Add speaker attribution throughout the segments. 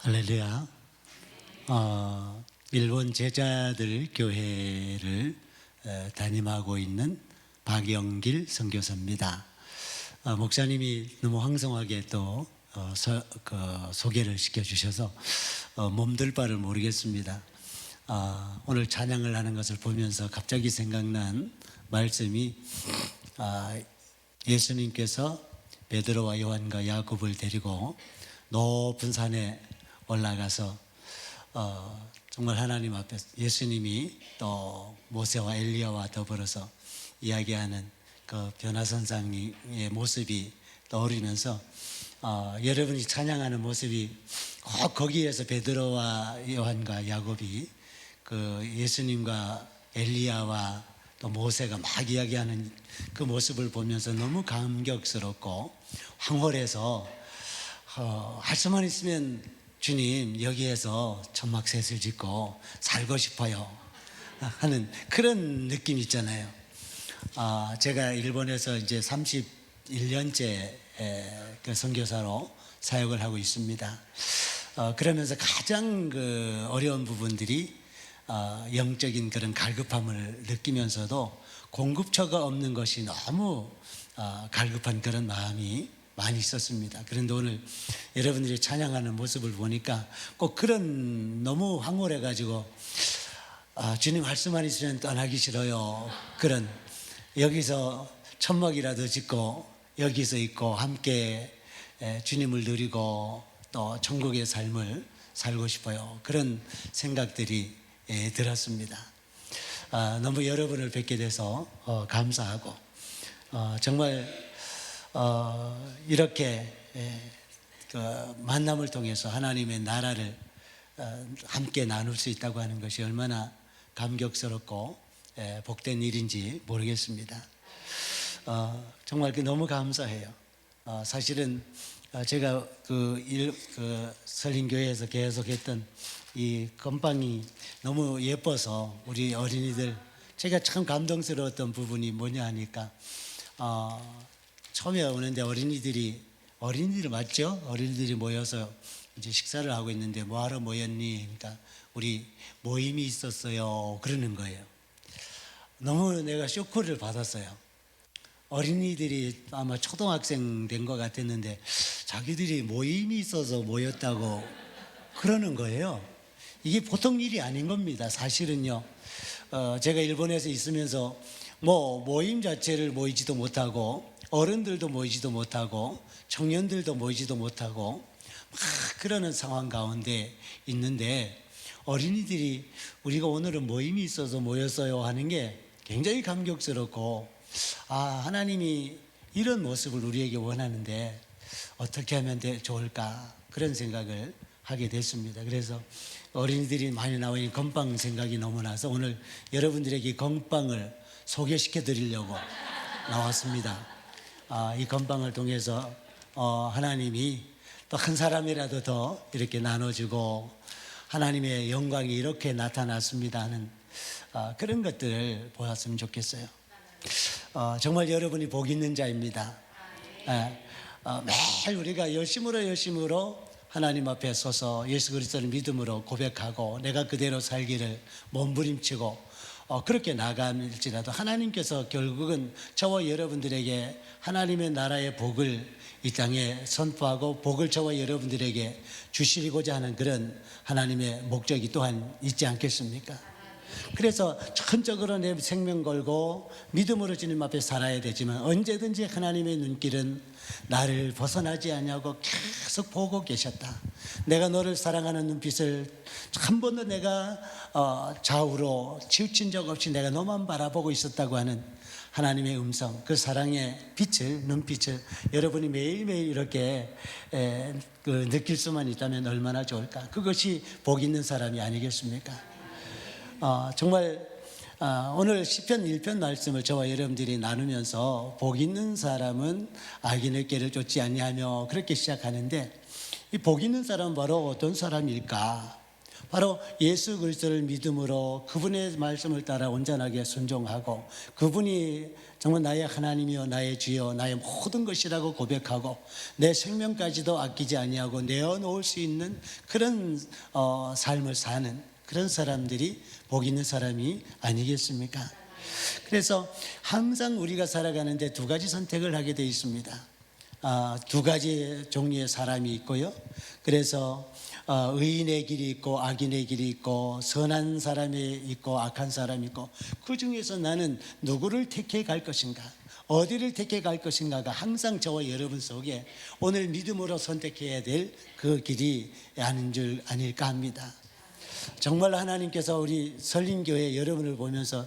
Speaker 1: 할렐루야. 일본 제자들 교회를 담임하고 있는 박영길 선교사입니다. 목사님이 너무 황송하게 또 소개를 시켜주셔서 몸둘 바를 모르겠습니다. 오늘 찬양을 하는 것을 보면서 갑자기 생각난 말씀이 예수님께서 베드로와 요한과 야곱을 데리고 높은 산에 올라가서 정말 하나님 앞에서 예수님이 또 모세와 엘리야와 더불어서 이야기하는 그 변화선상의 모습이 떠오르면서 여러분이 찬양하는 모습이 꼭 거기에서 베드로와 요한과 야곱이 그 예수님과 엘리야와 또 모세가 막 이야기하는 그 모습을 보면서 너무 감격스럽고 황홀해서 할 수만 있으면 주님 여기에서 천막셋을 짓고 살고 싶어요 하는 그런 느낌 있잖아요. 제가 일본에서 이제 31년째 그 선교사로 사역을 하고 있습니다. 그러면서 가장 그 어려운 부분들이 영적인 그런 갈급함을 느끼면서도 공급처가 없는 것이 너무 갈급한 그런 마음이 많이 있었습니다. 그런데 오늘 여러분들이 찬양하는 모습을 보니까 꼭 그런 너무 황홀해 가지고 주님 할 수만 있으면 떠나기 싫어요. 그런 여기서 천막이라도 짓고 여기서 있고 함께 주님을 누리고 또 천국의 삶을 살고 싶어요. 그런 생각들이 들었습니다. 너무 여러분을 뵙게 돼서 감사하고 정말 이렇게 그 만남을 통해서 하나님의 나라를 함께 나눌 수 있다고 하는 것이 얼마나 감격스럽고 복된 일인지 모르겠습니다. 정말 너무 감사해요. 사실은 제가 그 설린교회에서 계속했던 이 건빵이 너무 예뻐서 우리 어린이들 제가 참 감동스러웠던 부분이 뭐냐 하니까 처음에 오는데 어린이들 맞죠? 어린이들이 모여서 이제 식사를 하고 있는데 뭐하러 모였니? 그러니까 우리 모임이 있었어요. 그러는 거예요. 너무 내가 쇼크를 받았어요. 어린이들이 아마 초등학생 된 것 같았는데 자기들이 모임이 있어서 모였다고 그러는 거예요. 이게 보통 일이 아닌 겁니다. 사실은요. 제가 일본에서 있으면서 모임 자체를 모이지도 못하고 어른들도 모이지도 못하고 청년들도 모이지도 못하고 막 그러는 상황 가운데 있는데 어린이들이 우리가 오늘은 모임이 있어서 모였어요 하는 게 굉장히 감격스럽고 하나님이 이런 모습을 우리에게 원하는데 어떻게 하면 좋을까 그런 생각을 하게 됐습니다. 그래서 어린이들이 많이 나오니 건빵 생각이 너무 나서 오늘 여러분들에게 건빵을 소개시켜 드리려고 나왔습니다. 이 건빵을 통해서 하나님이 또 한 사람이라도 더 이렇게 나눠주고 하나님의 영광이 이렇게 나타났습니다 하는 그런 것들을 보았으면 좋겠어요. 정말 여러분이 복 있는 자입니다. 매일 우리가 열심으로 하나님 앞에 서서 예수 그리스도를 믿음으로 고백하고 내가 그대로 살기를 몸부림치고 그렇게 나갈지라도 하나님께서 결국은 저와 여러분들에게 하나님의 나라의 복을 이 땅에 선포하고 복을 저와 여러분들에게 주시고자 하는 그런 하나님의 목적이 또한 있지 않겠습니까? 그래서 전적으로 내 생명 걸고 믿음으로 주님 앞에 살아야 되지만 언제든지 하나님의 눈길은 나를 벗어나지 않냐고 계속 보고 계셨다. 내가 너를 사랑하는 눈빛을 한 번도 내가 좌우로 치우친 적 없이 내가 너만 바라보고 있었다고 하는 하나님의 음성, 그 사랑의 눈빛을 여러분이 매일매일 이렇게 느낄 수만 있다면 얼마나 좋을까. 그것이 복 있는 사람이 아니겠습니까? 정말 오늘 시편 1편 말씀을 저와 여러분들이 나누면서 복 있는 사람은 악인의 길을 쫓지 아니하며 그렇게 시작하는데 이 복 있는 사람은 바로 어떤 사람일까? 바로 예수 그리스도를 믿음으로 그분의 말씀을 따라 온전하게 순종하고 그분이 정말 나의 하나님이요 나의 주여 나의 모든 것이라고 고백하고 내 생명까지도 아끼지 아니하고 내어놓을 수 있는 그런 삶을 사는 그런 사람들이 복 있는 사람이 아니겠습니까? 그래서 항상 우리가 살아가는데 두 가지 선택을 하게 되어 있습니다. 두 가지 종류의 사람이 있고요. 그래서 의인의 길이 있고 악인의 길이 있고 선한 사람이 있고 악한 사람이 있고 그 중에서 나는 누구를 택해 갈 것인가 어디를 택해 갈 것인가가 항상 저와 여러분 속에 오늘 믿음으로 선택해야 될 그 길이 아닐까 합니다. 정말 하나님께서 우리 설림교회 여러분을 보면서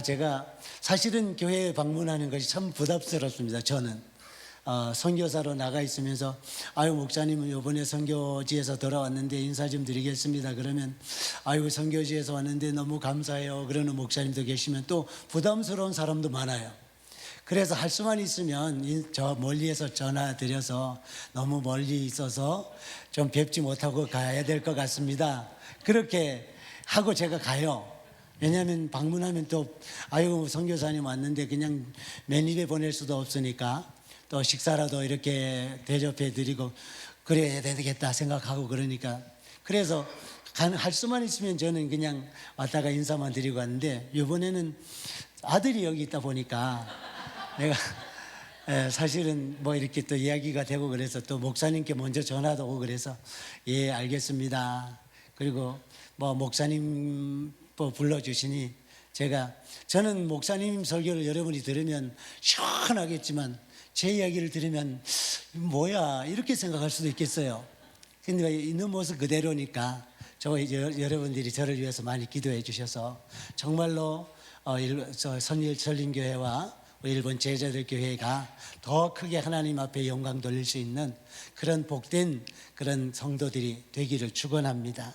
Speaker 1: 제가 사실은 교회에 방문하는 것이 참 부담스럽습니다. 저는 선교사로 나가 있으면서 목사님은 이번에 선교지에서 돌아왔는데 인사 좀 드리겠습니다. 그러면 선교지에서 왔는데 너무 감사해요 그러는 목사님도 계시면 또 부담스러운 사람도 많아요. 그래서 할 수만 있으면 저 멀리에서 전화 드려서 너무 멀리 있어서 좀 뵙지 못하고 가야 될 것 같습니다. 그렇게 하고 제가 가요. 왜냐하면 방문하면 또 선교사님 왔는데 그냥 맨 입에 보낼 수도 없으니까 또 식사라도 이렇게 대접해 드리고 그래야 되겠다 생각하고 그러니까 그래서 할 수만 있으면 저는 그냥 왔다가 인사만 드리고 갔는데 이번에는 아들이 여기 있다 보니까 내가 사실은 뭐 이렇게 또 이야기가 되고 그래서 또 목사님께 먼저 전화도 오고 그래서 예 알겠습니다. 그리고 뭐 목사님 불러주시니 저는 목사님 설교를 여러분이 들으면 시원하겠지만 제 이야기를 들으면 뭐야 이렇게 생각할 수도 있겠어요. 근데 있는 모습 그대로니까 여러분들이 저를 위해서 많이 기도해 주셔서 정말로 설림교회와 일본 제자들 교회가 더 크게 하나님 앞에 영광 돌릴 수 있는 그런 복된 그런 성도들이 되기를 축원합니다.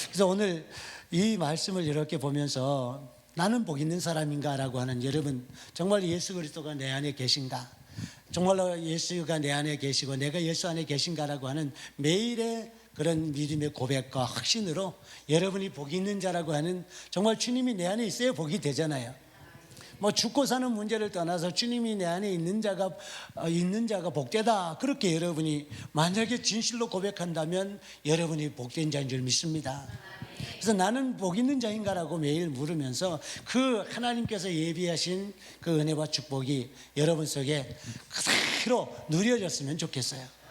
Speaker 1: 그래서 오늘 이 말씀을 이렇게 보면서 나는 복 있는 사람인가라고 하는 여러분 정말 예수 그리스도가 내 안에 계신가 정말로 예수가 내 안에 계시고 내가 예수 안에 계신가라고 하는 매일의 그런 믿음의 고백과 확신으로 여러분이 복이 있는 자라고 하는 정말 주님이 내 안에 있어야 복이 되잖아요. 뭐 죽고 사는 문제를 떠나서 주님이 내 안에 있는 자가 복되다 그렇게 여러분이 만약에 진실로 고백한다면 여러분이 복된 자인 줄 믿습니다. 그래서 나는 복 있는 자인가라고 매일 물으면서 그 하나님께서 예비하신 그 은혜와 축복이 여러분 속에 그대로 누려졌으면 좋겠어요.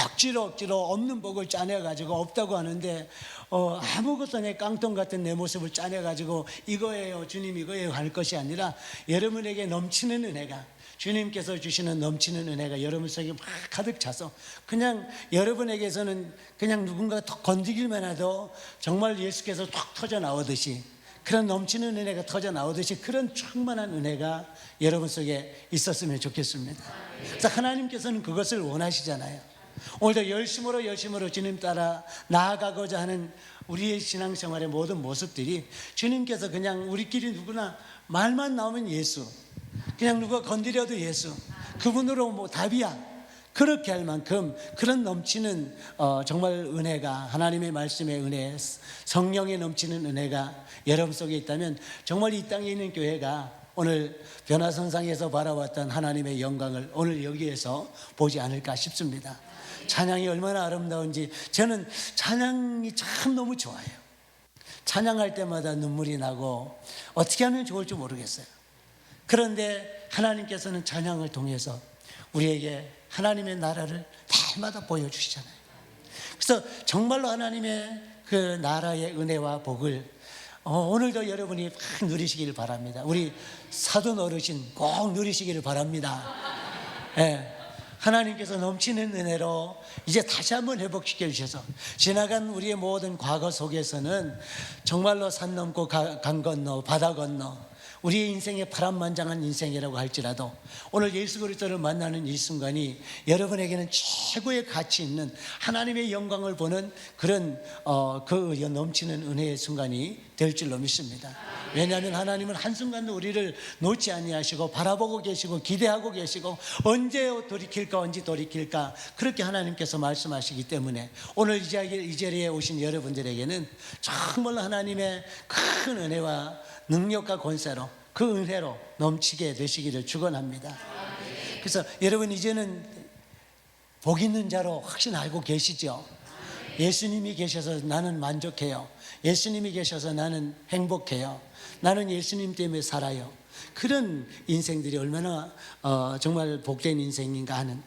Speaker 1: 억지로 없는 복을 짜내가지고 없다고 하는데 아무것도 내 깡통 같은 내 모습을 짜내가지고 이거예요 주님 이거예요 할 것이 아니라 여러분에게 넘치는 은혜가 주님께서 주시는 넘치는 은혜가 여러분 속에 막 가득 차서 그냥 여러분에게서는 그냥 누군가 더 건드리기만 해도 정말 예수께서 툭 터져 나오듯이 그런 넘치는 은혜가 터져 나오듯이 그런 충만한 은혜가 여러분 속에 있었으면 좋겠습니다. 그래서 하나님께서는 그것을 원하시잖아요. 오늘도 열심으로 주님 따라 나아가고자 하는 우리의 신앙생활의 모든 모습들이 주님께서 그냥 우리끼리 누구나 말만 나오면 예수 그냥 누가 건드려도 예수 그분으로 뭐 답이야 그렇게 할 만큼 그런 넘치는 정말 은혜가 하나님의 말씀의 은혜 성령에 넘치는 은혜가 여러분 속에 있다면 정말 이 땅에 있는 교회가 오늘 변화선상에서 바라봤던 하나님의 영광을 오늘 여기에서 보지 않을까 싶습니다. 찬양이 얼마나 아름다운지 저는 찬양이 참 너무 좋아요. 찬양할 때마다 눈물이 나고 어떻게 하면 좋을지 모르겠어요. 그런데 하나님께서는 찬양을 통해서 우리에게 하나님의 나라를 날마다 보여주시잖아요. 그래서 정말로 하나님의 그 나라의 은혜와 복을 오늘도 여러분이 막 누리시기를 바랍니다. 우리 사돈 어르신 꼭 누리시기를 바랍니다. 네. 하나님께서 넘치는 은혜로 이제 다시 한번 회복시켜 주셔서 지나간 우리의 모든 과거 속에서는 정말로 산 넘고 강 건너 바다 건너 우리의 인생에 파란만장한 인생이라고 할지라도 오늘 예수 그리스도를 만나는 이 순간이 여러분에게는 최고의 가치 있는 하나님의 영광을 보는 그런 그 넘치는 은혜의 순간이 될 줄로 믿습니다. 왜냐하면 하나님은 한순간도 우리를 놓지 아니하시고 바라보고 계시고 기대하고 계시고 언제 돌이킬까 그렇게 하나님께서 말씀하시기 때문에 오늘 이 자리에 오신 여러분들에게는 정말로 하나님의 큰 은혜와 능력과 권세로 그 은혜로 넘치게 되시기를 축원합니다. 그래서 여러분 이제는 복 있는 자로 확신 알고 계시죠? 예수님이 계셔서 나는 만족해요. 예수님이 계셔서 나는 행복해요. 나는 예수님 때문에 살아요. 그런 인생들이 얼마나 정말 복된 인생인가 하는.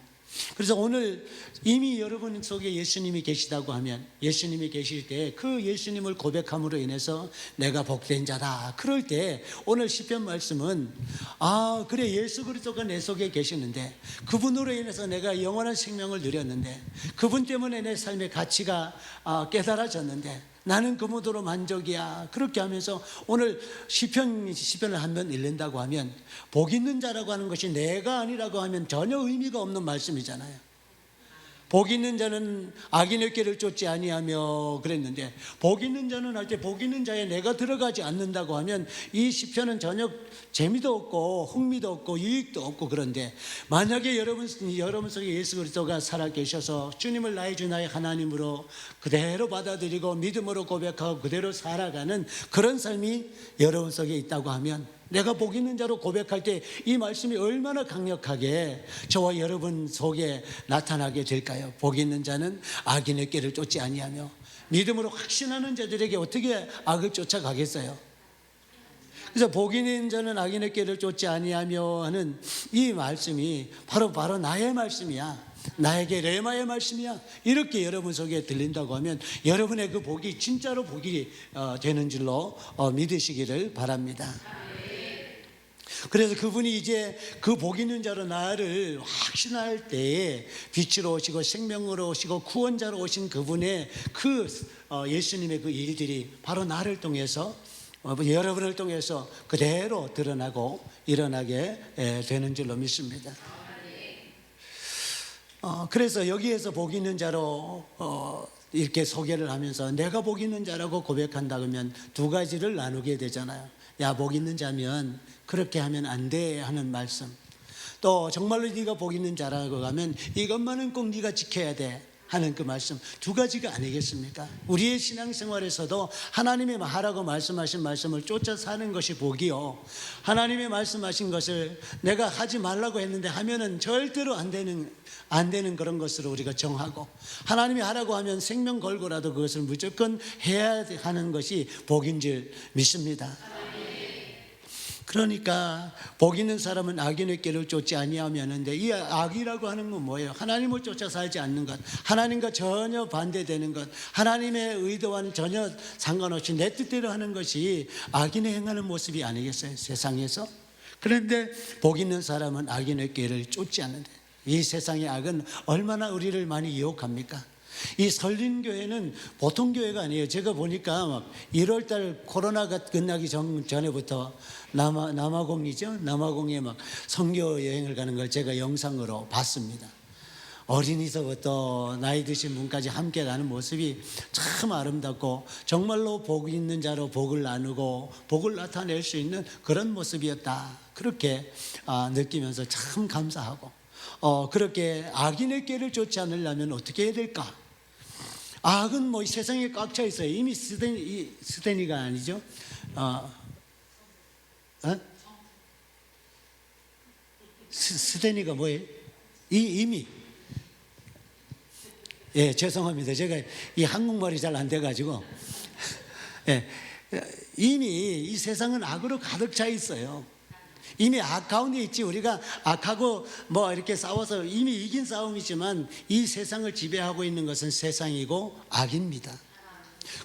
Speaker 1: 그래서 오늘 이미 여러분 속에 예수님이 계시다고 하면 예수님이 계실 때 그 예수님을 고백함으로 인해서 내가 복된 자다. 그럴 때 오늘 시편 말씀은 그래 예수 그리스도가 내 속에 계시는데 그분으로 인해서 내가 영원한 생명을 누렸는데 그분 때문에 내 삶의 가치가 깨달아졌는데 나는 그분으로 만족이야. 그렇게 하면서 오늘 시편을 한번 읽는다고 하면 복 있는 자라고 하는 것이 내가 아니라고 하면 전혀 의미가 없는 말씀이잖아요. 복 있는 자는 악인의 길을 쫓지 아니하며 그랬는데 복 있는 자는 할 때 복 있는 자에 내가 들어가지 않는다고 하면 이 시편은 전혀 재미도 없고 흥미도 없고 유익도 없고 그런데 만약에 여러분 속에 예수 그리스도가 살아계셔서 주님을 나의 주 나의 하나님으로 그대로 받아들이고 믿음으로 고백하고 그대로 살아가는 그런 삶이 여러분 속에 있다고 하면 내가 복 있는 자로 고백할 때 이 말씀이 얼마나 강력하게 저와 여러분 속에 나타나게 될까요? 복 있는 자는 악인의 길을 쫓지 아니하며 믿음으로 확신하는 자들에게 어떻게 악을 쫓아가겠어요? 그래서 복 있는 자는 악인의 길을 쫓지 아니하며 하는 이 말씀이 바로 나의 말씀이야. 나에게 레마의 말씀이야. 이렇게 여러분 속에 들린다고 하면 여러분의 그 복이 진짜로 복이 되는 줄로 믿으시기를 바랍니다. 그래서 그분이 이제 그 복 있는 자로 나를 확신할 때에 빛으로 오시고 생명으로 오시고 구원자로 오신 그분의 그 예수님의 그 일들이 바로 나를 통해서 여러분을 통해서 그대로 드러나고 일어나게 되는 줄로 믿습니다. 그래서 여기에서 복 있는 자로 이렇게 소개를 하면서 내가 복 있는 자라고 고백한다 그러면 두 가지를 나누게 되잖아요. 야, 복 있는 자면 그렇게 하면 안 돼 하는 말씀, 또 정말로 네가 복 있는 자라고 하면 이것만은 꼭 네가 지켜야 돼 하는 그 말씀, 두 가지가 아니겠습니까? 우리의 신앙생활에서도 하나님의 하라고 말씀하신 말씀을 쫓아 사는 것이 복이요, 하나님의 말씀하신 것을 내가 하지 말라고 했는데 하면은 절대로 안 되는 그런 것으로 우리가 정하고 하나님이 하라고 하면 생명 걸고라도 그것을 무조건 해야 하는 것이 복인 줄 믿습니다. 그러니까 복 있는 사람은 악인의 길을 쫓지 아니하면인데 이 악이라고 하는 건 뭐예요? 하나님을 쫓아 살지 않는 것, 하나님과 전혀 반대되는 것, 하나님의 의도와는 전혀 상관없이 내 뜻대로 하는 것이 악인의 행하는 모습이 아니겠어요? 세상에서. 그런데 복 있는 사람은 악인의 길을 쫓지 않는데 이 세상의 악은 얼마나 우리를 많이 유혹합니까? 이 설린교회는 보통 교회가 아니에요. 제가 보니까 막 1월달 코로나가 끝나기 전에부터 남아공에 막 선교 여행을 가는 걸 제가 영상으로 봤습니다. 어린이서부터 나이 드신 분까지 함께 가는 모습이 참 아름답고 정말로 복 있는 자로 복을 나누고 복을 나타낼 수 있는 그런 모습이었다. 그렇게 느끼면서 참 감사하고 그렇게 악인의 길을 쫓지 않으려면 어떻게 해야 될까? 악은 뭐 세상에 꽉 차 있어요. 이미 스테니가 아니죠. 스테니가 뭐예요? 이미. 예, 죄송합니다. 제가 이 한국말이 잘 안 돼가지고. 예, 이미 이 세상은 악으로 가득 차 있어요. 이미 악 가운데 있지. 우리가 악하고 뭐 이렇게 싸워서 이미 이긴 싸움이지만 이 세상을 지배하고 있는 것은 세상이고 악입니다.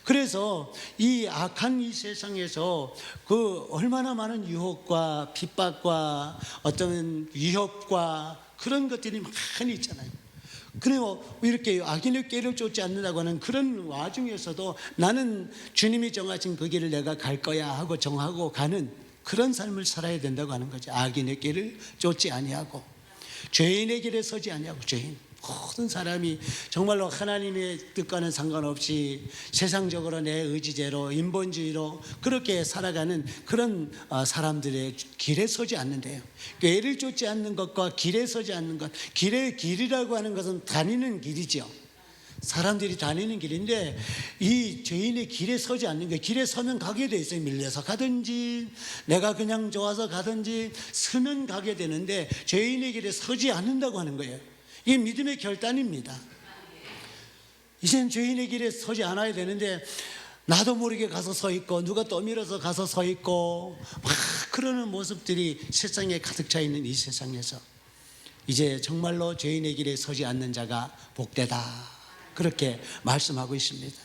Speaker 1: 그래서 이 악한 이 세상에서 그 얼마나 많은 유혹과 핍박과 어떤 위협과 그런 것들이 많이 있잖아요. 그리고 이렇게 악인의 길을 쫓지 않는다고 하는 그런 와중에서도 나는 주님이 정하신 그 길을 내가 갈 거야 하고 정하고 가는 그런 삶을 살아야 된다고 하는 거죠. 악인의 길을 쫓지 아니하고 죄인의 길에 서지 아니하고. 죄인, 모든 사람이 정말로 하나님의 뜻과는 상관없이 세상적으로 내 의지대로 인본주의로 그렇게 살아가는 그런 사람들의 길에 서지 않는데요. 꾀를 쫓지 않는 것과 길에 서지 않는 것, 길이라고 하는 것은 다니는 길이죠. 사람들이 다니는 길인데 이 죄인의 길에 서지 않는 거예요. 길에 서면 가게 돼 있어요. 밀려서 가든지 내가 그냥 좋아서 가든지 서면 가게 되는데 죄인의 길에 서지 않는다고 하는 거예요. 이게 믿음의 결단입니다. 이젠 죄인의 길에 서지 않아야 되는데 나도 모르게 가서 서 있고 누가 떠밀어서 가서 서 있고 막 그러는 모습들이 세상에 가득 차 있는 이 세상에서 이제 정말로 죄인의 길에 서지 않는 자가 복되다, 그렇게 말씀하고 있습니다.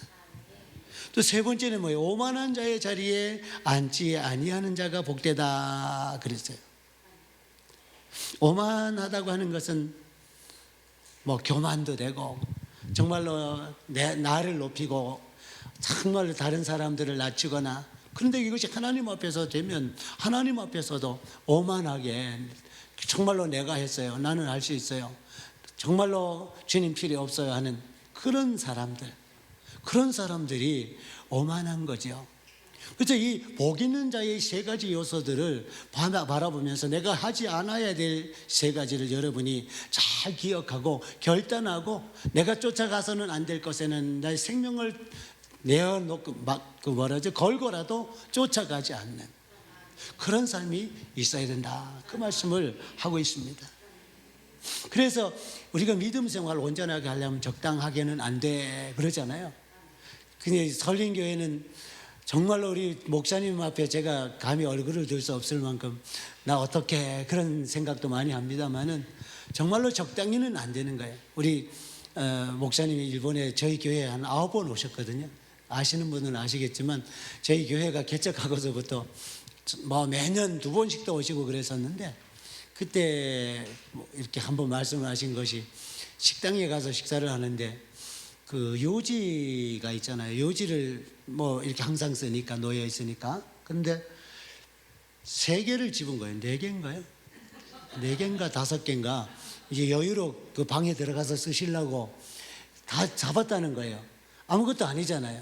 Speaker 1: 또 세 번째는 뭐예요? 오만한 자의 자리에 앉지 아니하는 자가 복되다 그랬어요. 오만하다고 하는 것은 뭐 교만도 되고 정말로 나를 높이고 정말로 다른 사람들을 낮추거나, 그런데 이것이 하나님 앞에서 되면 하나님 앞에서도 오만하게 정말로 내가 했어요, 나는 할 수 있어요, 정말로 주님 필요 없어요 하는 그런 사람들이 오만한 거죠. 그래서 이 복 있는 자의 세 가지 요소들을 바라보면서 내가 하지 않아야 될 세 가지를 여러분이 잘 기억하고 결단하고 내가 쫓아가서는 안 될 것에는 나의 생명을 내어놓고 걸고라도 쫓아가지 않는 그런 삶이 있어야 된다, 그 말씀을 하고 있습니다. 그래서 우리가 믿음 생활을 온전하게 하려면 적당하게는 안 돼 그러잖아요. 근데 설린교회는 정말로 우리 목사님 앞에 제가 감히 얼굴을 들 수 없을 만큼 나 어떻게 그런 생각도 많이 합니다만은 정말로 적당히는 안 되는 거예요. 우리 목사님이 일본에 저희 교회에 한 9번 오셨거든요. 아시는 분은 아시겠지만 저희 교회가 개척하고서부터 뭐 매년 2번씩도 오시고 그랬었는데, 그때 이렇게 한번 말씀을 하신 것이 식당에 가서 식사를 하는데 그 요지가 있잖아요. 요지를 뭐 이렇게 항상 쓰니까 놓여 있으니까. 근데 3개를 집은 거예요. 4개인가요? 4개인가 5개인가 이제 여유로 그 방에 들어가서 쓰시려고 다 잡았다는 거예요. 아무것도 아니잖아요.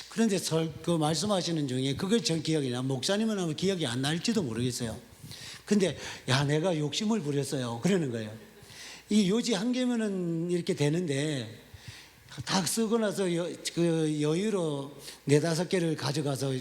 Speaker 1: 그런데 그 말씀하시는 중에 그게 전 기억이 나. 목사님은 아마 기억이 안 날지도 모르겠어요. 근데 야, 내가 욕심을 부렸어요 그러는 거예요. 이 요지 1개면은 이렇게 되는데 다 쓰고 나서 그 여유로 4-5개를 가져가서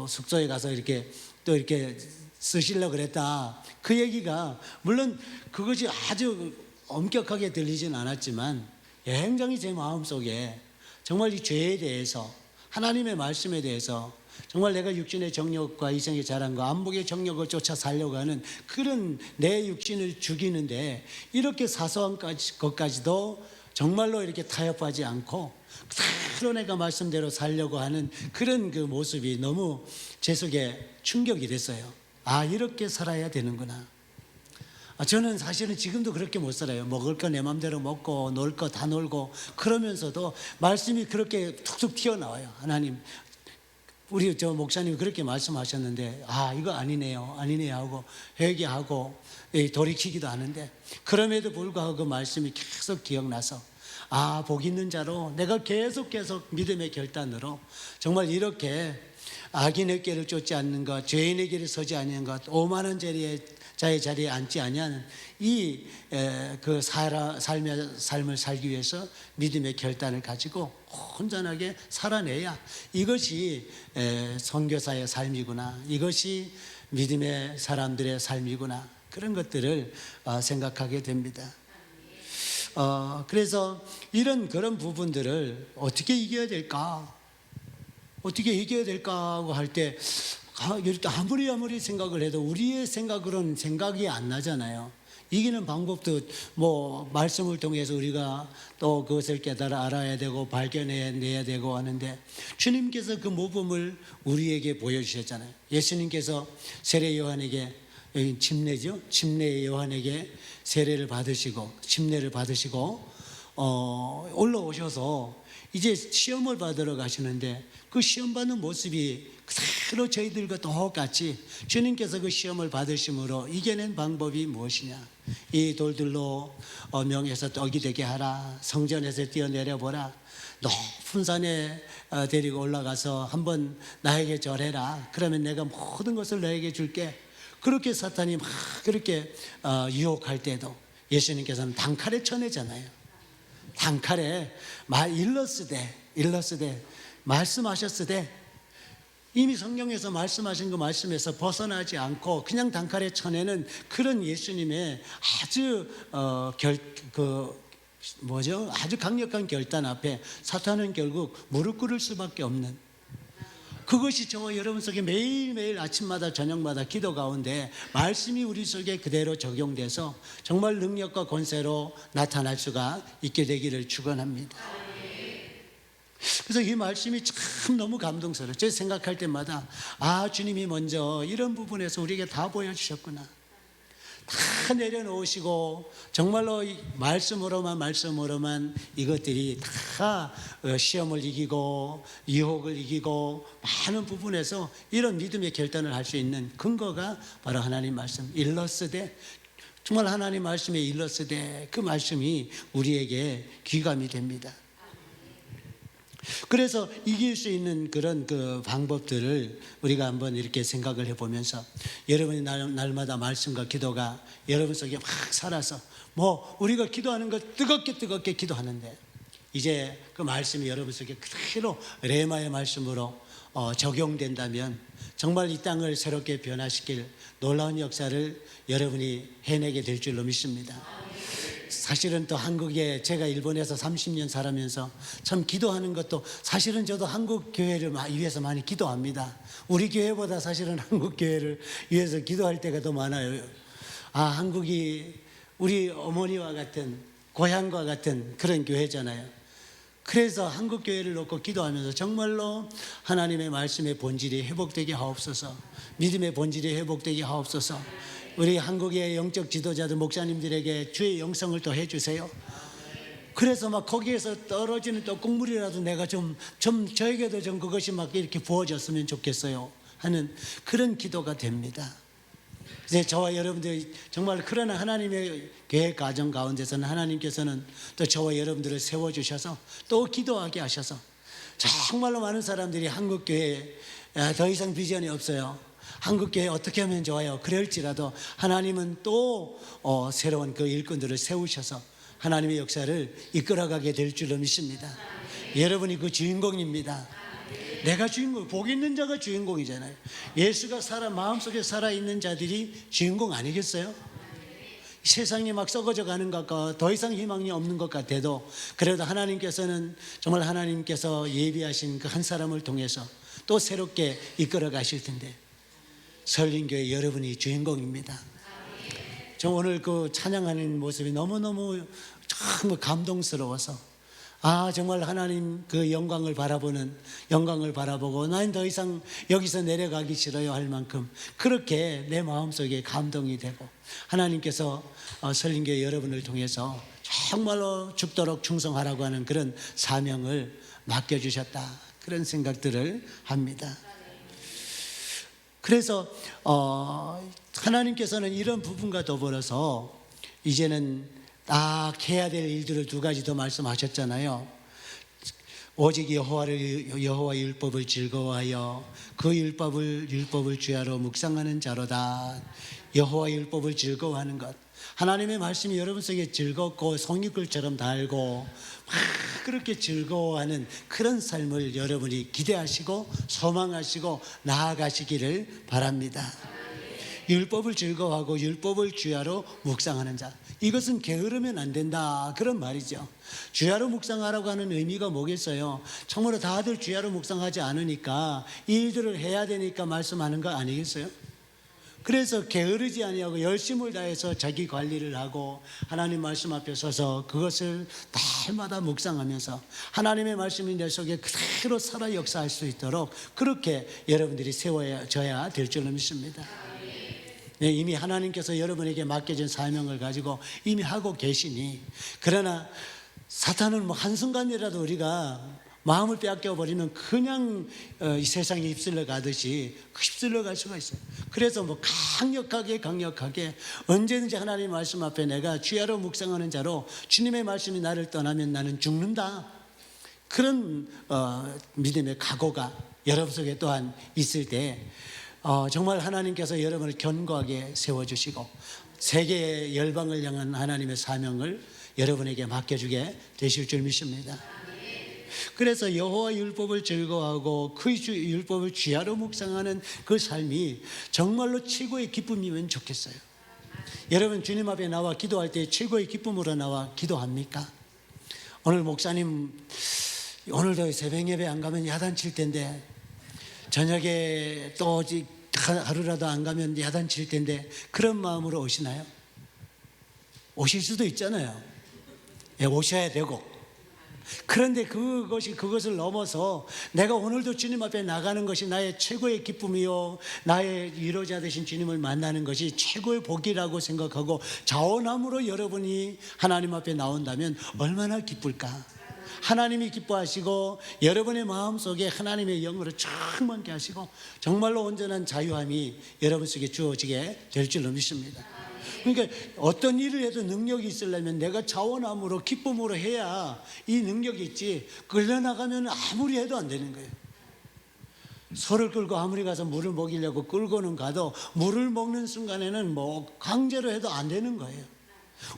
Speaker 1: 숙소에 가서 이렇게 또 이렇게 쓰시려고 그랬다, 그 얘기가 물론 그것이 아주 엄격하게 들리진 않았지만 굉장히 제 마음속에 정말 이 죄에 대해서 하나님의 말씀에 대해서 정말 내가 육신의 정욕과 이성의 자랑과 안목의 정욕을 쫓아 살려고 하는 그런 내 육신을 죽이는데 이렇게 사소한 것까지도 정말로 이렇게 타협하지 않고 그대로 내가 말씀대로 살려고 하는 그런 그 모습이 너무 제 속에 충격이 됐어요. 아, 이렇게 살아야 되는구나. 저는 사실은 지금도 그렇게 못 살아요. 먹을 거 내 마음대로 먹고 놀 거 다 놀고 그러면서도 말씀이 그렇게 툭툭 튀어나와요. 하나님, 우리 저 목사님이 그렇게 말씀하셨는데 아, 이거 아니네요 하고 회개하고 돌이키기도 하는데, 그럼에도 불구하고 그 말씀이 계속 기억나서 아, 복 있는 자로 내가 계속 믿음의 결단으로 정말 이렇게 악인의 길을 쫓지 않는 것, 죄인의 길을 서지 아니하는 것, 오만한 자의 자리에 앉지 아니하는 이 그 삶을 살기 위해서 믿음의 결단을 가지고 온전하게 살아내야 이것이 선교사의 삶이구나, 이것이 믿음의 사람들의 삶이구나, 그런 것들을 생각하게 됩니다. 그래서 그런 부분들을 어떻게 이겨야 될까 하고 할 때 이렇게 아무리 생각을 해도 우리의 생각으로는 생각이 안 나잖아요. 이기는 방법도 뭐 말씀을 통해서 우리가 또 그것을 깨달아 알아야 되고 발견해내야 되고 하는데, 주님께서 그 모범을 우리에게 보여주셨잖아요. 예수님께서 세례 요한에게, 여기 침례죠, 침례 요한에게 침례를 받으시고 올라오셔서 이제 시험을 받으러 가시는데 그 시험 받는 모습이 그대로 저희들과 똑같이 주님께서 그 시험을 받으심으로 이겨낸 방법이 무엇이냐? 이 돌들로 명에서 떡이 되게 하라. 성전에서 뛰어내려 보라. 높은 산에 데리고 올라가서 한번 나에게 절해라. 그러면 내가 모든 것을 너에게 줄게. 그렇게 사탄이 막 그렇게 유혹할 때도 예수님께서는 단칼에 쳐내잖아요. 단칼에 일러스되 말씀하셨으되, 이미 성경에서 말씀하신 그 말씀에서 벗어나지 않고 그냥 단칼에 쳐내는 그런 예수님의 아주 아주 강력한 결단 앞에 사탄은 결국 무릎 꿇을 수밖에 없는, 그것이 저와 여러분 속에 매일매일 아침마다 저녁마다 기도 가운데 말씀이 우리 속에 그대로 적용돼서 정말 능력과 권세로 나타날 수가 있게 되기를 축원합니다. 그래서 이 말씀이 참 너무 감동스러워요. 제가 생각할 때마다 주님이 먼저 이런 부분에서 우리에게 다 보여주셨구나. 다 내려놓으시고 정말로 말씀으로만 이것들이 다 시험을 이기고 유혹을 이기고 많은 부분에서 이런 믿음의 결단을 할 수 있는 근거가 바로 하나님 말씀 일러스되, 정말 하나님 말씀에 일러스되 그 말씀이 우리에게 귀감이 됩니다. 그래서 이길 수 있는 그런 그 방법들을 우리가 한번 이렇게 생각을 해보면서, 여러분이 날마다 말씀과 기도가 여러분 속에 막 살아서 우리가 기도하는 것 뜨겁게 기도하는데 이제 그 말씀이 여러분 속에 그대로 레마의 말씀으로 적용된다면 정말 이 땅을 새롭게 변화시킬 놀라운 역사를 여러분이 해내게 될 줄로 믿습니다. 사실은 또 한국에 제가 일본에서 30년 살면서 참 기도하는 것도, 사실은 저도 한국 교회를 위해서 많이 기도합니다. 우리 교회보다 사실은 한국 교회를 위해서 기도할 때가 더 많아요. 한국이 우리 어머니와 같은, 고향과 같은 그런 교회잖아요. 그래서 한국 교회를 놓고 기도하면서 정말로 하나님의 말씀의 본질이 회복되게 하옵소서, 믿음의 본질이 회복되게 하옵소서. 우리 한국의 영적 지도자들, 목사님들에게 주의 영성을 또 해주세요. 그래서 막 거기에서 떨어지는 또 국물이라도 내가 좀 저에게도 좀 그것이 막 이렇게 부어졌으면 좋겠어요 하는 그런 기도가 됩니다. 이제 저와 여러분들 정말, 그러나 하나님의 계획 가정 가운데서는 하나님께서는 또 저와 여러분들을 세워주셔서 또 기도하게 하셔서 정말로 많은 사람들이 한국 교회에 더 이상 비전이 없어요. 한국교회 어떻게 하면 좋아요? 그럴지라도 하나님은 또 새로운 그 일꾼들을 세우셔서 하나님의 역사를 이끌어가게 될 줄로 믿습니다. 여러분이 그 주인공입니다. 내가 주인공, 복 있는 자가 주인공이잖아요. 예수가 마음속에 살아있는 자들이 주인공 아니겠어요? 세상이 막 썩어져 가는 것과 더 이상 희망이 없는 것 같아도 그래도 하나님께서는 정말 하나님께서 예비하신 그 한 사람을 통해서 또 새롭게 이끌어 가실 텐데, 설린교회 여러분이 주인공입니다. 저 오늘 그 찬양하는 모습이 너무너무 정말 감동스러워서 정말 하나님 그 영광을 바라보고 난 더 이상 여기서 내려가기 싫어요 할 만큼 그렇게 내 마음속에 감동이 되고, 하나님께서 설린교회 여러분을 통해서 정말로 죽도록 충성하라고 하는 그런 사명을 맡겨주셨다, 그런 생각들을 합니다. 그래서 하나님께서는 이런 부분과 더불어서 이제는 딱 해야 될 일들을 두 가지 더 말씀하셨잖아요. 오직 여호와 율법을 즐거워하여 그 율법을 주야로 묵상하는 자로다. 여호와 율법을 즐거워하는 것, 하나님의 말씀이 여러분 속에 즐겁고 송이꿀처럼 달고 막 그렇게 즐거워하는 그런 삶을 여러분이 기대하시고 소망하시고 나아가시기를 바랍니다. 율법을 즐거워하고 율법을 주야로 묵상하는 자, 이것은 게으르면 안 된다, 그런 말이죠. 주야로 묵상하라고 하는 의미가 뭐겠어요? 정말로 다들 주야로 묵상하지 않으니까 이 일들을 해야 되니까 말씀하는 거 아니겠어요? 그래서 게으르지 아니하고 열심을 다해서 자기 관리를 하고 하나님 말씀 앞에 서서 그것을 날마다 묵상하면서 하나님의 말씀이 내 속에 그대로 살아 역사할 수 있도록 그렇게 여러분들이 세워져야 될 줄로 믿습니다. 네, 이미 하나님께서 여러분에게 맡겨진 사명을 가지고 이미 하고 계시니, 그러나 사탄은 뭐 한순간이라도 우리가 마음을 빼앗겨버리면 그냥 이 세상에 휩쓸려 가듯이 휩쓸려 갈 수가 있어요. 그래서 뭐 강력하게 언제든지 하나님의 말씀 앞에 내가 주야로 묵상하는 자로 주님의 말씀이 나를 떠나면 나는 죽는다. 그런 믿음의 각오가 여러분 속에 또한 있을 때 정말 하나님께서 여러분을 견고하게 세워주시고 세계 열방을 향한 하나님의 사명을 여러분에게 맡겨주게 되실 줄 믿습니다. 그래서 여호와 율법을 즐거워하고 그 율법을 주야로 묵상하는 그 삶이 정말로 최고의 기쁨이면 좋겠어요. 여러분 주님 앞에 나와 기도할 때 최고의 기쁨으로 나와 기도합니까? 오늘 목사님 오늘도 새벽 예배 안 가면 야단칠 텐데, 저녁에 또 하루라도 안 가면 야단칠 텐데, 그런 마음으로 오시나요? 오실 수도 있잖아요. 예, 오셔야 되고. 그런데 그것을 넘어서 내가 오늘도 주님 앞에 나가는 것이 나의 최고의 기쁨이요, 나의 위로자 되신 주님을 만나는 것이 최고의 복이라고 생각하고 자원함으로 여러분이 하나님 앞에 나온다면 얼마나 기쁠까? 하나님이 기뻐하시고 여러분의 마음속에 하나님의 영으로 충만케 하시고 정말로 온전한 자유함이 여러분 속에 주어지게 될 줄로 믿습니다. 그러니까 어떤 일을 해도 능력이 있으려면 내가 자원함으로 기쁨으로 해야 이 능력이 있지, 끌려나가면 아무리 해도 안 되는 거예요. 소를 끌고 아무리 가서 물을 먹이려고 끌고는 가도 물을 먹는 순간에는 뭐 강제로 해도 안 되는 거예요.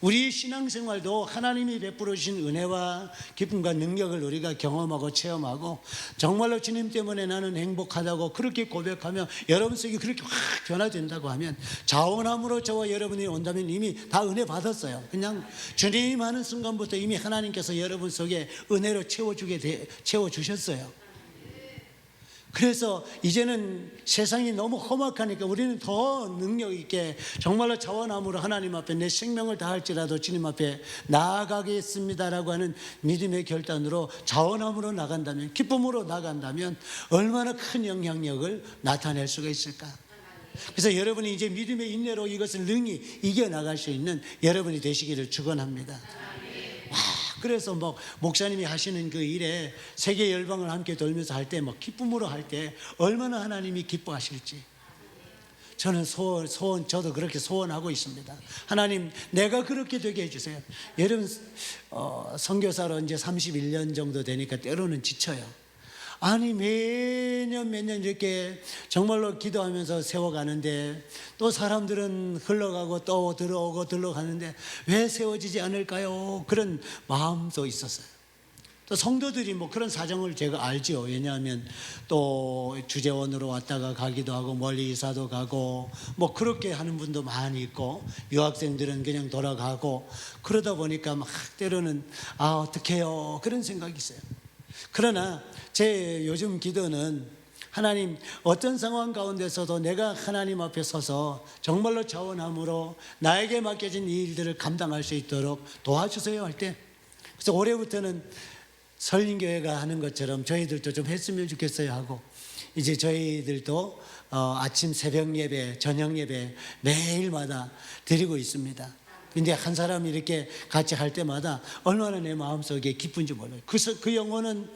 Speaker 1: 우리 신앙생활도 하나님이 베풀어 주신 은혜와 기쁨과 능력을 우리가 경험하고 체험하고 정말로 주님 때문에 나는 행복하다고 그렇게 고백하며 여러분 속에 그렇게 확 변화된다고 하면 자원함으로 저와 여러분이 온다면 이미 다 은혜 받았어요. 그냥 주님 하는 순간부터 이미 하나님께서 여러분 속에 은혜로 채워주셨어요. 그래서 이제는 세상이 너무 험악하니까 우리는 더 능력 있게 정말로 자원함으로 하나님 앞에 내 생명을 다할지라도 주님 앞에 나아가겠습니다라고 하는 믿음의 결단으로 자원함으로 나간다면, 기쁨으로 나간다면 얼마나 큰 영향력을 나타낼 수가 있을까? 그래서 여러분이 이제 믿음의 인내로 이것을 능히 이겨나갈 수 있는 여러분이 되시기를 축원합니다. 그래서 뭐 목사님이 하시는 그 일에 세계 열방을 함께 돌면서 할 때 뭐 기쁨으로 할 때 얼마나 하나님이 기뻐하실지 저는 저도 그렇게 소원하고 있습니다. 하나님, 내가 그렇게 되게 해주세요. 여러분 선교사로 이제 31년 정도 되니까 때로는 지쳐요. 아니 매년 이렇게 정말로 기도하면서 세워가는데 또 사람들은 흘러가고 또 들어가는데 왜 세워지지 않을까요? 그런 마음도 있었어요. 또 성도들이 뭐 그런 사정을 제가 알죠. 왜냐하면 또 주재원으로 왔다가 가기도 하고 멀리 이사도 가고 뭐 그렇게 하는 분도 많이 있고 유학생들은 그냥 돌아가고 그러다 보니까 막 때로는 어떡해요 그런 생각이 있어요. 그러나 제 요즘 기도는 하나님, 어떤 상황 가운데서도 내가 하나님 앞에 서서 정말로 자원함으로 나에게 맡겨진 이 일들을 감당할 수 있도록 도와주세요 할 때, 그래서 올해부터는 설린교회가 하는 것처럼 저희들도 좀 했으면 좋겠어요 하고 이제 저희들도 아침 새벽 예배, 저녁 예배 매일마다 드리고 있습니다. 근데 한 사람이 이렇게 같이 할 때마다 얼마나 내 마음속에 기쁜지 몰라요. 그 영혼은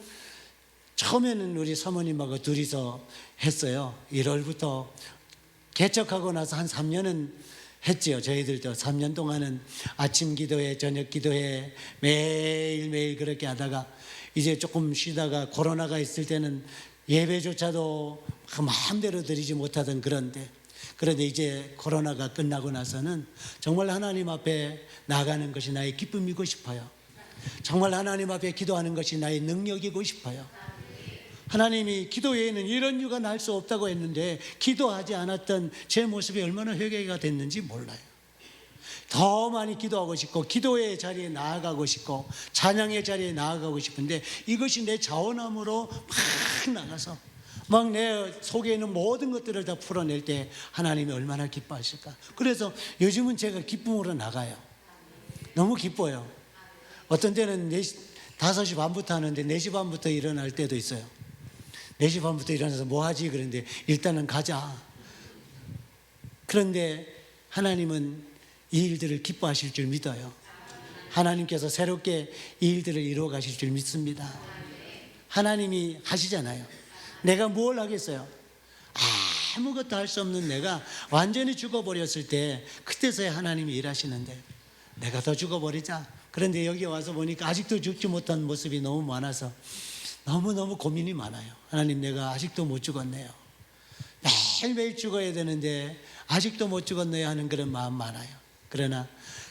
Speaker 1: 처음에는 우리 사모님하고 둘이서 했어요. 1월부터 개척하고 나서 한 3년은 했지요. 저희들도 3년 동안은 아침 기도회, 저녁 기도회 매일매일 그렇게 하다가 이제 조금 쉬다가 코로나가 있을 때는 예배조차도 마음대로 드리지 못하던 그런데 이제 코로나가 끝나고 나서는 정말 하나님 앞에 나가는 것이 나의 기쁨이고 싶어요. 정말 하나님 앞에 기도하는 것이 나의 능력이고 싶어요. 하나님이 기도 외에는 이런 이유가 날 수 없다고 했는데 기도하지 않았던 제 모습이 얼마나 회개가 됐는지 몰라요. 더 많이 기도하고 싶고 기도의 자리에 나아가고 싶고 찬양의 자리에 나아가고 싶은데 이것이 내 자원함으로 막 나가서 막 내 속에 있는 모든 것들을 다 풀어낼 때 하나님이 얼마나 기뻐하실까. 그래서 요즘은 제가 기쁨으로 나가요. 너무 기뻐요. 어떤 때는 5시 반부터 하는데 4시 반부터 일어날 때도 있어요. 4시 반부터 일어나서 뭐 하지? 그런데 일단은 가자. 그런데 하나님은 이 일들을 기뻐하실 줄 믿어요. 하나님께서 새롭게 이 일들을 이루어 가실 줄 믿습니다. 하나님이 하시잖아요. 내가 뭘 하겠어요? 아무것도 할 수 없는 내가 완전히 죽어버렸을 때 그때서야 하나님이 일하시는데, 내가 더 죽어버리자. 그런데 여기 와서 보니까 아직도 죽지 못한 모습이 너무 많아서 너무너무 고민이 많아요. 하나님, 내가 아직도 못 죽었네요. 매일매일 죽어야 되는데 아직도 못 죽었네요 하는 그런 마음 많아요. 그러나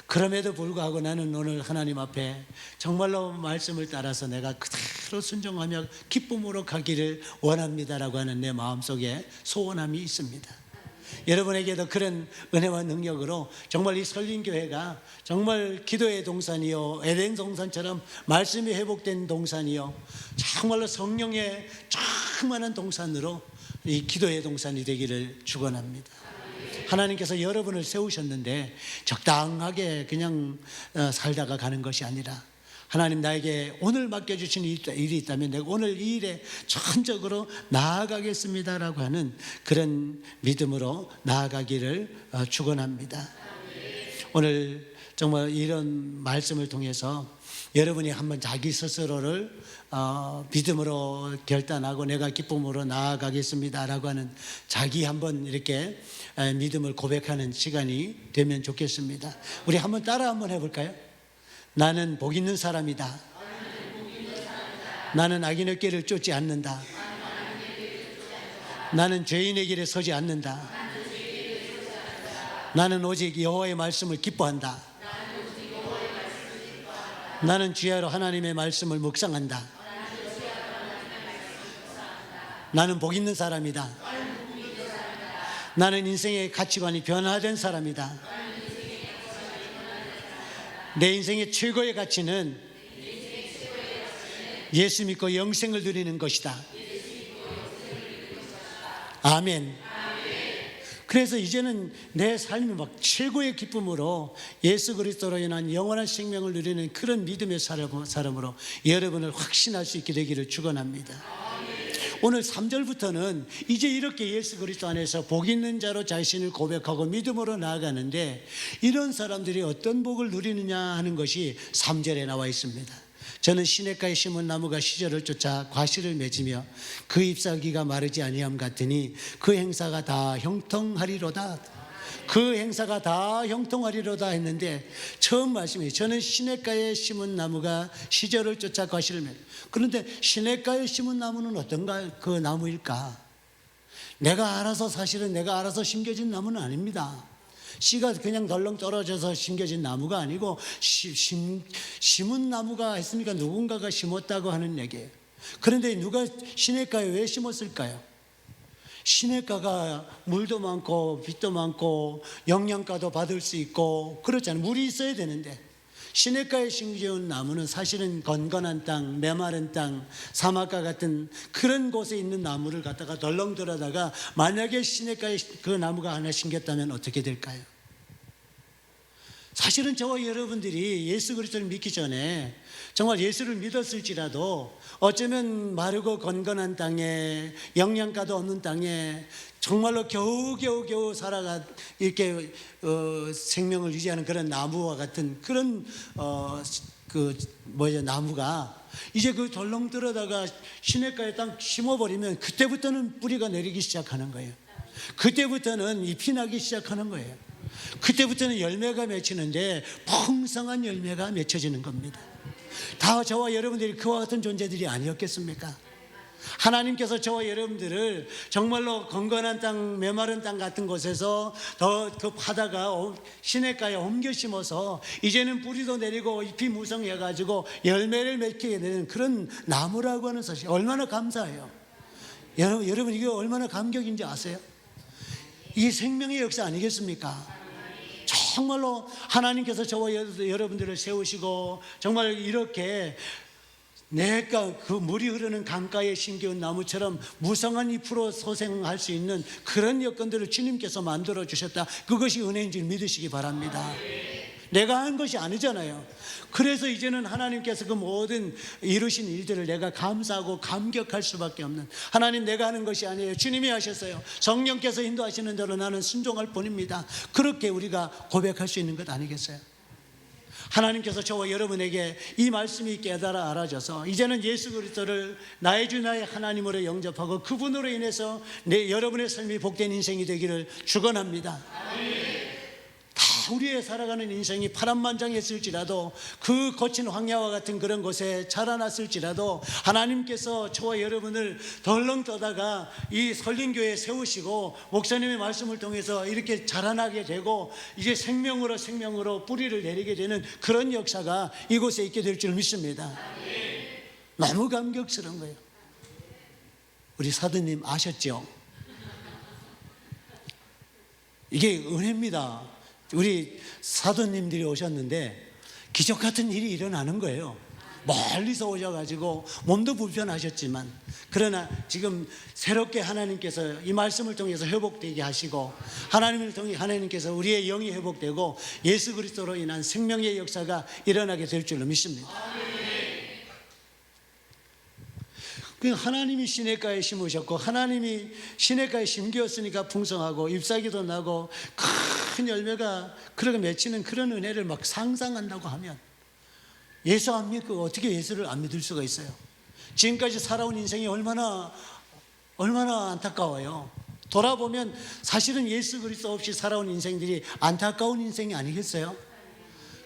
Speaker 1: 그럼에도 불구하고 나는 오늘 하나님 앞에 정말로 말씀을 따라서 내가 그대로 순종하며 기쁨으로 가기를 원합니다라고 하는 내 마음속에 소원함이 있습니다. 여러분에게도 그런 은혜와 능력으로 정말 이 설린교회가 정말 기도의 동산이요, 에덴 동산처럼 말씀이 회복된 동산이요, 정말로 성령의 충만한 동산으로 이 기도의 동산이 되기를 축원합니다. 하나님께서 여러분을 세우셨는데 적당하게 그냥 살다가 가는 것이 아니라, 하나님 나에게 오늘 맡겨주신 일이 있다면 내가 오늘 이 일에 전적으로 나아가겠습니다라고 하는 그런 믿음으로 나아가기를 축원합니다. 오늘 정말 이런 말씀을 통해서 여러분이 한번 자기 스스로를 믿음으로 결단하고 내가 기쁨으로 나아가겠습니다라고 하는 자기 한번 이렇게 믿음을 고백하는 시간이 되면 좋겠습니다. 우리 한번 따라 한번 해볼까요? 나는 복 있는 사람이다. 나는 악인의 길을 쫓지 않는다. 나는 죄인의 길에 서지 않는다. 나는 오직 여호와의 말씀을 기뻐한다. 나는 주야로 하나님의 말씀을 묵상한다. 나는 복 있는 사람이다. 나는 인생의 가치관이 변화된 사람이다. 내 인생의 최고의 가치는 예수 믿고 영생을 누리는 것이다. 아멘. 그래서 이제는 내 삶이 막 최고의 기쁨으로 예수 그리스도로 인한 영원한 생명을 누리는 그런 믿음의 사람으로 여러분을 확신할 수 있게 되기를 축원합니다. 오늘 3절부터는 이제 이렇게 예수 그리스도 안에서 복 있는 자로 자신을 고백하고 믿음으로 나아가는데, 이런 사람들이 어떤 복을 누리느냐 하는 것이 3절에 나와 있습니다. 저는 시냇가에 심은 나무가 시절을 쫓아 과실을 맺으며 그 잎사귀가 마르지 아니함 같으니 그 행사가 다 형통하리로다. 그 행사가 다 형통하리로다 했는데, 처음 말씀이 저는 시냇가에 심은 나무가 시절을 쫓아 과실을 맺. 그런데 시냇가에 심은 나무는 어떤가? 그 나무일까? 내가 알아서, 사실은 내가 알아서 심겨진 나무는 아닙니다. 씨가 그냥 덜렁 떨어져서 심겨진 나무가 아니고 심은 나무가 했으니까 누군가가 심었다고 하는 얘기예요. 그런데 누가 시냇가에 왜 심었을까요? 시냇가가 물도 많고 빛도 많고 영양가도 받을 수 있고 그렇잖아요. 물이 있어야 되는데, 시냇가에 심겨온 나무는 사실은 건건한 땅, 메마른 땅, 사막과 같은 그런 곳에 있는 나무를 갖다가 덜렁들어다가 만약에 시냇가에 그 나무가 하나 심겼다면 어떻게 될까요? 사실은 저와 여러분들이 예수 그리스도를 믿기 전에 정말 예수를 믿었을지라도 어쩌면 마르고 건건한 땅에, 영양가도 없는 땅에 정말로 겨우 살아가 이렇게 생명을 유지하는 그런 나무와 같은 그런 나무가 이제 그 덜렁들어다가 시냇가에 딱 심어버리면 그때부터는 뿌리가 내리기 시작하는 거예요. 그때부터는 잎이 나기 시작하는 거예요. 그때부터는 열매가 맺히는데 풍성한 열매가 맺혀지는 겁니다. 다 저와 여러분들이 그와 같은 존재들이 아니었겠습니까? 하나님께서 저와 여러분들을 정말로 건건한 땅, 메마른 땅 같은 곳에서 더 그 파다가 시냇가에 옮겨 심어서 이제는 뿌리도 내리고 잎이 무성해가지고 열매를 맺게 되는 그런 나무라고 하는 사실, 얼마나 감사해요. 여러분 이게 얼마나 감격인지 아세요? 이게 생명의 역사 아니겠습니까? 정말로 하나님께서 저와 여러분들을 세우시고 정말 이렇게 내가 그 물이 흐르는 강가에 심겨온 나무처럼 무성한 잎으로 소생할 수 있는 그런 여건들을 주님께서 만들어 주셨다. 그것이 은혜인 줄 믿으시기 바랍니다. 내가 한 것이 아니잖아요. 그래서 이제는 하나님께서 그 모든 이루신 일들을 내가 감사하고 감격할 수밖에 없는, 하나님 내가 하는 것이 아니에요. 주님이 하셨어요. 성령께서 인도하시는 대로 나는 순종할 뿐입니다. 그렇게 우리가 고백할 수 있는 것 아니겠어요? 하나님께서 저와 여러분에게 이 말씀이 깨달아 알아져서 이제는 예수 그리스도를 나의 주 나의 하나님으로 영접하고 그분으로 인해서 여러분의 삶이 복된 인생이 되기를 축원합니다. 다 우리의 살아가는 인생이 파란만장했을지라도 그 거친 황야와 같은 그런 곳에 자라났을지라도 하나님께서 저와 여러분을 덜렁 떠다가 이 설린교회에 세우시고 목사님의 말씀을 통해서 이렇게 자라나게 되고 이제 생명으로 뿌리를 내리게 되는 그런 역사가 이곳에 있게 될 줄 믿습니다. 너무 감격스러운 거예요. 우리 사도님 아셨죠? 이게 은혜입니다. 우리 사도님들이 오셨는데 기적 같은 일이 일어나는 거예요. 멀리서 오셔가지고 몸도 불편하셨지만 그러나 지금 새롭게 하나님께서 이 말씀을 통해서 회복되게 하시고 하나님을 통해 하나님께서 우리의 영이 회복되고 예수 그리스도로 인한 생명의 역사가 일어나게 될 줄로 믿습니다. 하나님이 시냇가에 심으셨고 하나님이 시냇가에 심기었으니까 풍성하고 잎사귀도 나고 큰 열매가 그렇게 맺히는 그런 은혜를 막 상상한다고 하면 예수 안 믿고 어떻게 예수를 안 믿을 수가 있어요? 지금까지 살아온 인생이 얼마나 안타까워요. 돌아보면 사실은 예수 그리스도 없이 살아온 인생들이 안타까운 인생이 아니겠어요?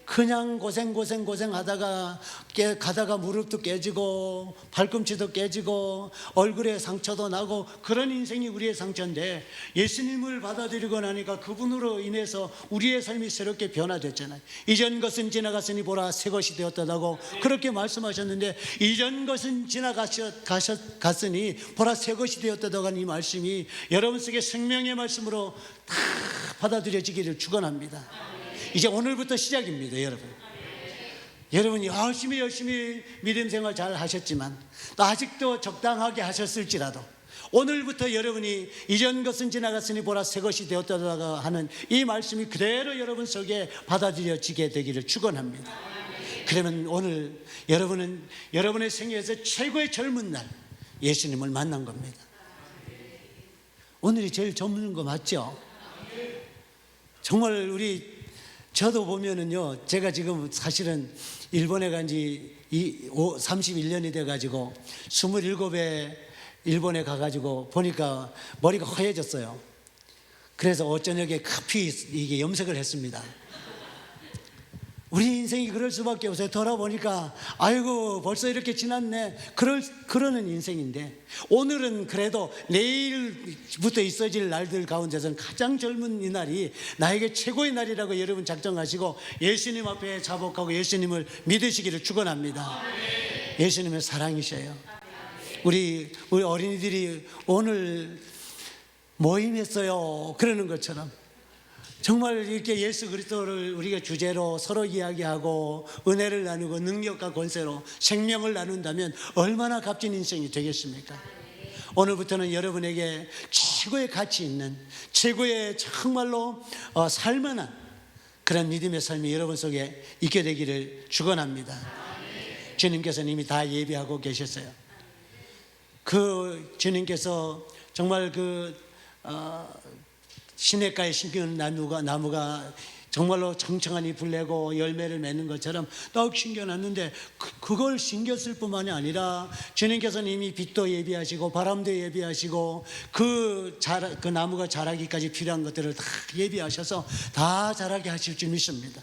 Speaker 1: 그냥 고생하다가 가다가 무릎도 깨지고 발꿈치도 깨지고 얼굴에 상처도 나고 그런 인생이 우리의 상처인데 예수님을 받아들이고 나니까 그분으로 인해서 우리의 삶이 새롭게 변화됐잖아요. 이전 것은 지나갔으니 보라 새 것이 되었다고 그렇게 말씀하셨는데 이전 것은 지나갔으니 보라 새 것이 되었다고 하는 이 말씀이 여러분 속에 생명의 말씀으로 다 받아들여지기를 축원합니다. 이제 오늘부터 시작입니다, 여러분. 여러분이 열심히 믿음 생활 잘 하셨지만 또 아직도 적당하게 하셨을지라도 오늘부터 여러분이 이전 것은 지나갔으니 보라 새 것이 되었다가 하는 이 말씀이 그대로 여러분 속에 받아들여지게 되기를 축원합니다. 그러면 오늘 여러분은 여러분의 생애에서 최고의 젊은 날 예수님을 만난 겁니다. 오늘이 제일 젊은 거 맞죠? 정말 저도 보면은요, 제가 지금 사실은 일본에 간 지 31년이 돼가지고 27에 일본에 가가지고 보니까 머리가 허해졌어요. 그래서 어쩌녁에 급히 이게 염색을 했습니다. 우리 인생이 그럴 수밖에 없어요. 돌아보니까 아이고 벌써 이렇게 지났네 그러는 인생인데 오늘은 그래도 내일부터 있어질 날들 가운데서는 가장 젊은 이 날이 나에게 최고의 날이라고 여러분 작정하시고 예수님 앞에 자복하고 예수님을 믿으시기를 축원합니다. 예수님의 사랑이셔요. 우리 어린이들이 오늘 모임했어요 그러는 것처럼 정말 이렇게 예수 그리스도를 우리가 주제로 서로 이야기하고 은혜를 나누고 능력과 권세로 생명을 나눈다면 얼마나 값진 인생이 되겠습니까? 오늘부터는 여러분에게 최고의 가치 있는 최고의 정말로 살만한 그런 믿음의 삶이 여러분 속에 있게 되기를 축원합니다. 주님께서는 이미 다 예비하고 계셨어요. 그 주님께서 정말 시냇가에 심기는 나무가 정말로 청청한 잎을 내고 열매를 맺는 것처럼 떡 심겨놨는데 그걸 심겼을 뿐만이 아니라 주님께서는 이미 빛도 예비하시고 바람도 예비하시고 그 나무가 자라기까지 필요한 것들을 다 예비하셔서 다 자라게 하실 줄 믿습니다.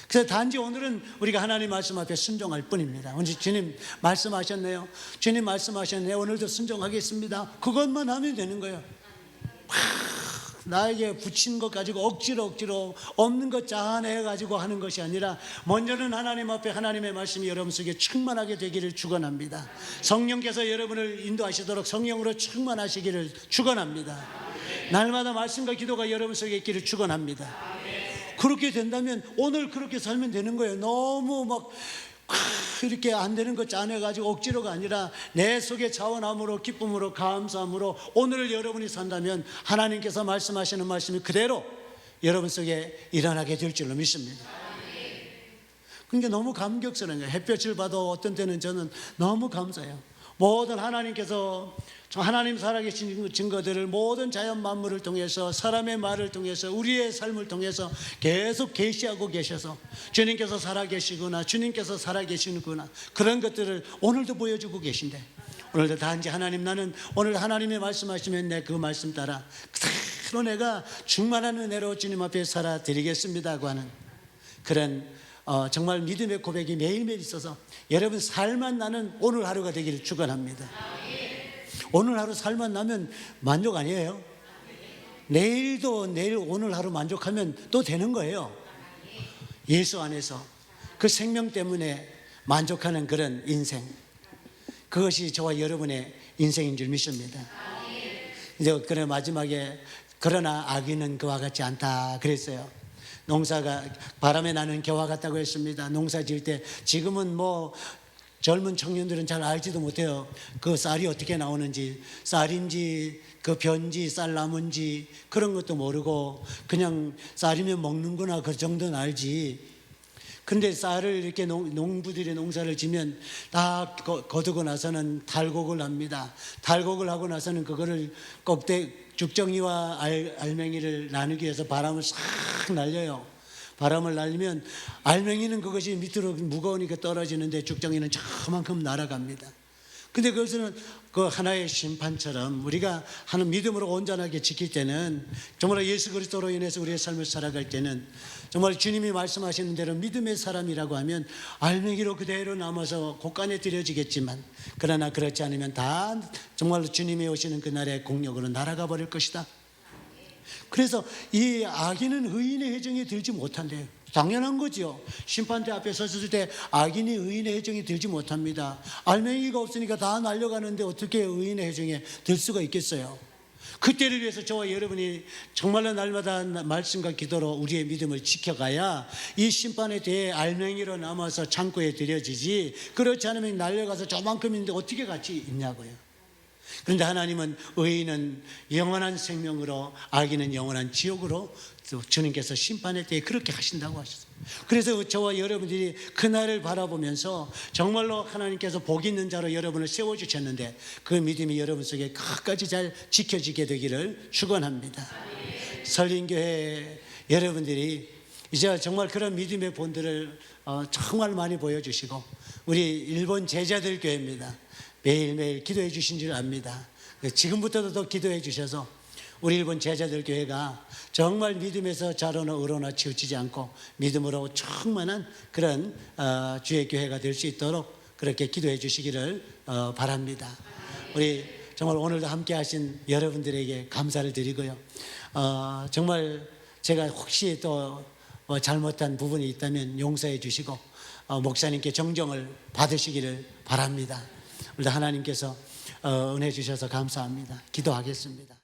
Speaker 1: 그래서 단지 오늘은 우리가 하나님 말씀 앞에 순종할 뿐입니다. 오늘 주님 말씀하셨네요. 주님 말씀하셨네요. 오늘도 순종하겠습니다. 그것만 하면 되는 거예요. 나에게 붙인 것 가지고 억지로 없는 것 짜내가지고 하는 것이 아니라 먼저는 하나님 앞에 하나님의 말씀이 여러분 속에 충만하게 되기를 축원합니다. 성령께서 여러분을 인도하시도록 성령으로 충만하시기를 축원합니다. 날마다 말씀과 기도가 여러분 속에 있기를 축원합니다. 그렇게 된다면 오늘 그렇게 살면 되는 거예요. 너무 막 이렇게 안 되는 거 짜내가지고 억지로가 아니라 내 속에 자원함으로 기쁨으로 감사함으로 오늘을 여러분이 산다면 하나님께서 말씀하시는 말씀이 그대로 여러분 속에 일어나게 될 줄로 믿습니다. 그러니까 너무 감격스러워요. 햇볕을 봐도 어떤 때는 저는 너무 감사해요. 모든 하나님께서 하나님 살아계신 증거들을 모든 자연 만물을 통해서 사람의 말을 통해서 우리의 삶을 통해서 계속 계시하고 계셔서 주님께서 살아계시구나, 주님께서 살아계시는구나, 그런 것들을 오늘도 보여주고 계신데, 오늘도 단지 하나님, 나는 오늘 하나님의 말씀하시면 내 그 말씀 따라 그대로 내가 충만한 은혜로 주님 앞에 살아드리겠습니다고 하는 그런 정말 믿음의 고백이 매일매일 있어서 여러분 살만 나는 오늘 하루가 되기를 축원합니다. 오늘 하루 살만 나면 만족 아니에요? 내일도 내일 오늘 하루 만족하면 또 되는 거예요. 예수 안에서 그 생명 때문에 만족하는 그런 인생, 그것이 저와 여러분의 인생인 줄 믿습니다. 이제 그래 마지막에 그러나 악인은 그와 같지 않다 그랬어요. 농사가 바람에 나는 겨와 같다고 했습니다. 농사 지을 때 지금은 뭐 젊은 청년들은 잘 알지도 못해요. 그 쌀이 어떻게 나오는지, 쌀인지 그 변지 쌀나무인지 그런 것도 모르고 그냥 쌀이면 먹는구나 그 정도는 알지. 근데 쌀을 이렇게 농부들이 농사를 지면 다 거두고 나서는 달곡을 합니다. 달곡을 하고 나서는 그거를 죽정이와 알맹이를 나누기 위해서 바람을 싹 날려요. 바람을 날리면 알맹이는 그것이 밑으로 무거우니까 떨어지는데 죽정이는 저만큼 날아갑니다. 근데 그것은 그 하나의 심판처럼 우리가 하는 믿음으로 온전하게 지킬 때는, 정말 예수 그리스도로 인해서 우리의 삶을 살아갈 때는 정말 주님이 말씀하시는 대로 믿음의 사람이라고 하면 알맹이로 그대로 남아서 곳간에 들여지겠지만, 그러나 그렇지 않으면 다 정말로 주님이 오시는 그날의 공력으로 날아가 버릴 것이다. 그래서 이 악인은 의인의 회중에 들지 못한대요. 당연한 거죠. 심판대 앞에 섰을 때 악인이 의인의 회중에 들지 못합니다. 알맹이가 없으니까 다 날려가는데 어떻게 의인의 회중에 들 수가 있겠어요? 그때를 위해서 저와 여러분이 정말로 날마다 말씀과 기도로 우리의 믿음을 지켜가야 이 심판에 대해 알맹이로 남아서 창고에 들여지지, 그렇지 않으면 날려가서 저만큼인데 어떻게 같이 있냐고요. 그런데 하나님은 의인은 영원한 생명으로, 악인은 영원한 지옥으로 주님께서 심판의 때에 그렇게 하신다고 하셨어요. 그래서 저와 여러분들이 그날을 바라보면서 정말로 하나님께서 복 있는 자로 여러분을 세워주셨는데 그 믿음이 여러분 속에 끝까지 잘 지켜지게 되기를 축원합니다. 설린교회 여러분들이 이제 정말 그런 믿음의 본들을 정말 많이 보여주시고, 우리 일본 제자들 교회입니다. 매일매일 기도해 주신 줄 압니다. 지금부터도 더 기도해 주셔서 우리 일본 제자들 교회가 정말 믿음에서 자로나 의로나 치우치지 않고 믿음으로 충만한 그런 주의 교회가 될 수 있도록 그렇게 기도해 주시기를 바랍니다. 우리 정말 오늘도 함께 하신 여러분들에게 감사를 드리고요. 정말 제가 혹시 또 잘못한 부분이 있다면 용서해 주시고 목사님께 정정을 받으시기를 바랍니다. 우리 하나님께서 은혜 주셔서 감사합니다. 기도하겠습니다.